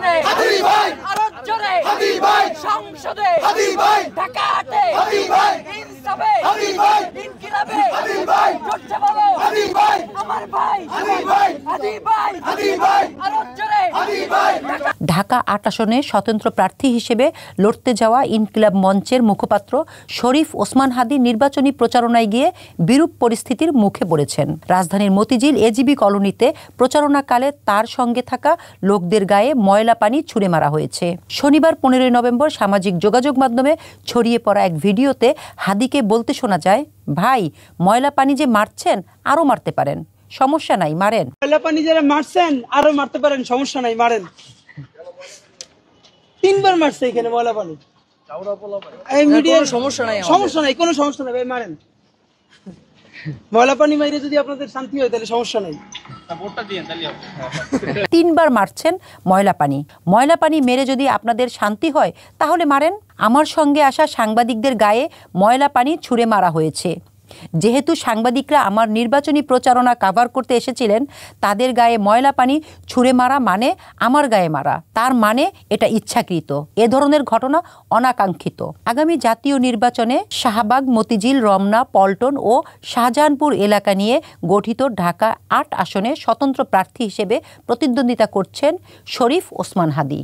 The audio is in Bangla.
সামনে আরো জোরে সংসদে ঢাকাতে ইনসাফে ইনকিলাবে জোরছে বলো আমার ভাই হাদি ভাই আরো জোরে ঢাকা ৮ আসনে স্বতন্ত্র প্রার্থী হিসেবে লড়তে যাওয়া ইনকিলাব মঞ্চের মুখপাত্র শরীফ ওসমান হাদি নির্বাচনী প্রচারণায় গিয়ে বিরূপ পরিস্থিতির মুখে পড়েছেন। রাজধানীর মতিঝিল এজিবি কলোনিতে প্রচারণাকালে তার সঙ্গে থাকা লোকদের গায়ে ময়লা পানি ছুঁড়ে মারা হয়েছে। শনিবার ১৫ নভেম্বর সামাজিক যোগাযোগ মাধ্যমে ছড়িয়ে পড়া এক ভিডিওতে হাদিকে বলতে শোনা যায়, ভাই ময়লা পানি যে মারছেন আরো মারতে পারেন, সমস্যা নাই, মারেন। ময়লা পানি যারা মারছেন আরো মারতে পারেন, সমস্যা নাই, মারেন। 3 বার মারছে এখানে ময়লা পানি। সমস্যা নাই, কোনো সমস্যা নাই ভাই, মারেন। ময়লা পানি মাইরে যদি আপনাদের শান্তি হয় তাহলে সমস্যা নাই। 3 বার মারছেন ময়লা পানি মেরে যদি আপনাদের শান্তি হয় তাহলে মারেন। আমার সঙ্গে আসা সাংবাদিকদের গায়ে ময়লা পানি ছুঁড়ে মারা হয়েছে। যেহেতু সাংবাদিকরা আমার নির্বাচনী প্রচারণা কভার করতে এসেছিলেন, তাদের গায়ে ময়লা পানি ছুঁড়ে মারা মানে আমার গায়ে মারা, তার মানে এটা ইচ্ছাকৃত। এ ধরনের ঘটনা অনাকাঙ্ক্ষিত। আগামী জাতীয় নির্বাচনে শাহবাগ, মতিঝিল, রমনা, পল্টন ও শাহজাহানপুর এলাকা নিয়ে গঠিত ঢাকা ৮ আসনে স্বতন্ত্র প্রার্থী হিসেবে প্রতিদ্বন্দ্বিতা করছেন শরীফ ওসমান হাদি।